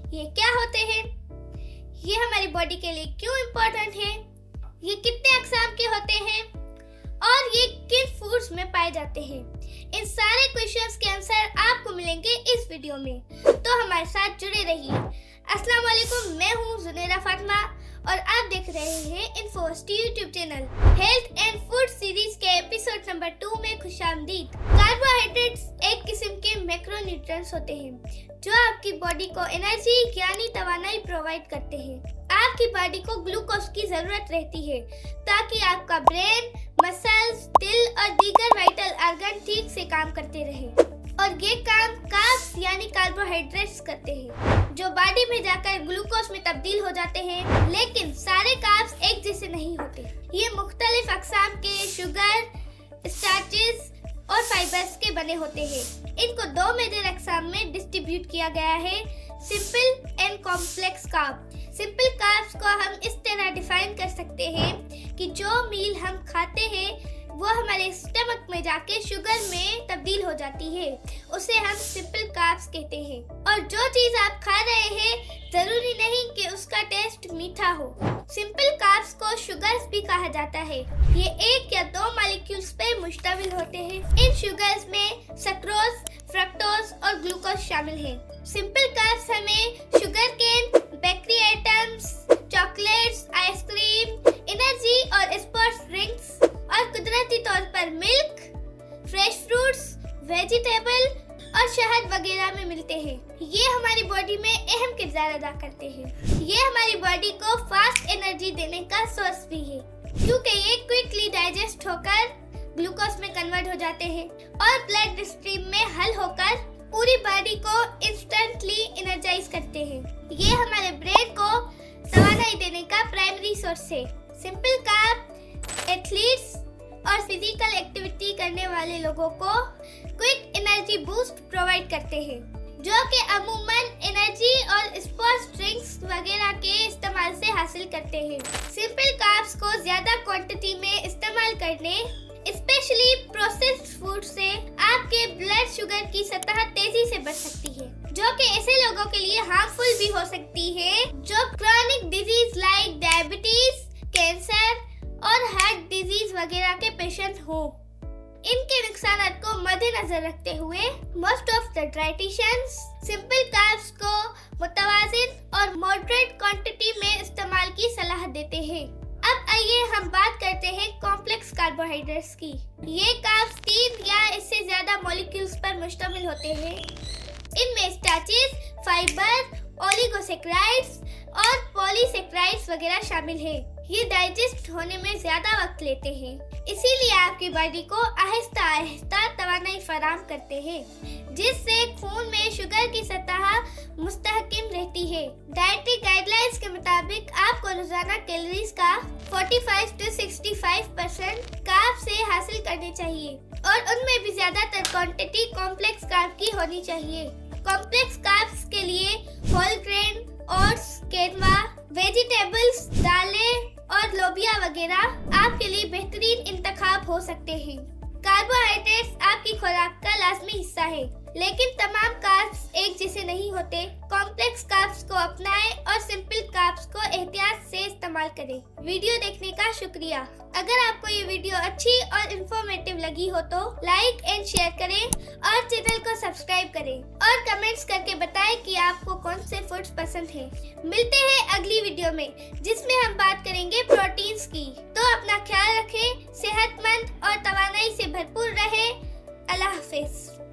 ये क्या होते हैं, ये हमारी बॉडी के लिए क्यों इम्पोर्टेंट है, ये कितने अक़साम के होते हैं और ये किन फूड्स में पाए जाते हैं। इन सारे क्वेश्चंस के आंसर आपको मिलेंगे इस वीडियो में, तो हमारे साथ जुड़े रहिए। अस्सलाम वालेकुम, मैं हूँ ज़ुनैरा फातिमा और आप देख रहे हैं इन्फोस्ट YouTube channel. Health and food series के एपिसोड नंबर 2 में खुशामदीद। कार्बोहाइड्रेट्स एक किस्म के मैक्रोन्यूट्रिएंट्स होते हैं जो आपकी बॉडी को एनर्जी यानी तवानाई प्रोवाइड करते हैं। आपकी बॉडी को ग्लूकोज की जरूरत रहती है ताकि आपका ब्रेन, मसल्स, दिल और दीगर वाइटल ऑर्गन ठीक से काम करते रहे, और ये काम कार्ब्स यानी कार्बोहाइड्रेट्स करते हैं जो बॉडी में जाकर ग्लूकोज में तब्दील हो जाते हैं। लेकिन सारे कार्ब्स एक जैसे नहीं होते, ये मुख्तलिफ अक़साम के शुगर, स्टार्चेस और फाइबर्स के बने होते हैं। इनको 2 मेजर अक़साम में डिस्ट्रीब्यूट किया गया है, simple and complex carb. Simple carbs को हम इस तरह डिफाइन कर सकते हैं कि जो मील हम खाते हैं वो हमारे स्टमक में जाके शुगर में तब्दील हो जाती है, उसे हम सिंपल कार्ब्स कहते हैं। और जो चीज आप खा रहे हैं जरूरी नहीं कि उसका टेस्ट मीठा हो। सिंपल कार्ब्स को शुगर्स भी कहा जाता है। ये 1 या 2 मॉलिक्यूल्स पे मुश्तमिल होते हैं। इन शुगर्स में सक्रोज, फ्रक्टोज और ग्लूकोज शामिल हैं। सिंपल कार्ब्स हमें sugar cane, bakery items, chocolates, ice cream, energy और स्पोर्ट्स ड्रिंक्स और कुदरती तौर पर मिल्क, फ्रेश फ्रूट्स, वेजिटेबल और शहद वगैरह में मिलते हैं। ये हमारी बॉडी में अहम किरदार अदा करते हैं। ये हमारी बॉडी को फास्ट एनर्जी देने का सोर्स भी है क्योंकि ये क्विकली डाइजेस्ट होकर ग्लूकोज में कन्वर्ट हो जाते हैं और ब्लड स्ट्रीम में हल होकर पूरी बॉडी को इंस्टेंटली एनर्जाइज करते हैं। ये हमारे ब्रेन को तवानाई देने का प्राइमरी सोर्स है। सिंपल कार्ब एथलीट्स और फिजिकल एक्टिविटी करने वाले लोगों को क्विक एनर्जी बूस्ट प्रोवाइड करते हैं जो कि अमूमन एनर्जी और स्पोर्ट्स ड्रिंक्स वगैरह के इस्तेमाल से हासिल करते हैं। सिंपल कार्ब्स को ज्यादा क्वांटिटी में इस्तेमाल करने, स्पेशली प्रोसेस्ड फूड से आपके ब्लड शुगर की सतह तेजी से बढ़ सकती है जो कि ऐसे लोगों के लिए हार्मफुल भी हो सकती है जो chronic disease like diabetes, cancer और हार्ट डिजीज वगैरह के पेशेंट हो। इनके नुकसानात को मद्देनजर रखते हुए most of the dietitians simple carbs को मुतवाजिन और मॉडरेट क्वांटिटी में इस्तेमाल की सलाह देते हैं। अब आइए हम बात करते हैं कॉम्प्लेक्स कार्बोहाइड्रेट्स की। ये कार्ब्स 3 या इससे ज्यादा मॉलिक्यूल्स पर मुश्तमिल होते हैं। इनमें स्टार्चेस, फाइबर, ओलिगोसैकेराइड्स और पॉलीसैकेराइड्स वगैरह शामिल हैं। ये डाइजेस्ट होने में ज्यादा वक्त लेते हैं, इसीलिए आपकी बॉडी को आहिस्ता आहिस्ता तवानाई फराहम करते हैं जिससे खून में शुगर की सतह मुस्तहकम रहती है। डाइटरी गाइडलाइंस के मुताबिक आपको रोजाना कैलोरीज का 45 से 65% कार्ब से हासिल करने चाहिए और उनमें भी ज्यादातर क्वांटिटी कॉम्प्लेक्स कार्ब की होनी चाहिए। कॉम्प्लेक्स कार्ब्स के लिए whole grain, oats, Kenwa, vegetables, दालें और लोबिया वगैरह आपके लिए बेहतरीन इंतखाब हो सकते हैं। कार्बोहाइड्रेट्स आपकी खुराक का लाजमी हिस्सा है, लेकिन तमाम कार्ब्स एक जैसे नहीं होते। कॉम्प्लेक्स कार्ब्स को अपनाएं और सिंपल कार्ब्स को एहतियात से इस्तेमाल करें। वीडियो देखने का शुक्रिया। अगर आपको ये वीडियो अच्छी और इंफॉर्मेटिव लगी हो तो लाइक एंड शेयर करें और चैनल को सब्सक्राइब करें और कमेंट्स करके बताएं कि आपको कौन से फूड्स पसंद हैं। मिलते हैं अगली वीडियो में जिसमें हम बात करेंगे प्रोटीन्स की। तो अपना ख्याल रखें, सेहतमंद और तवानाई से भरपूर रहें। अल्लाह हाफिज।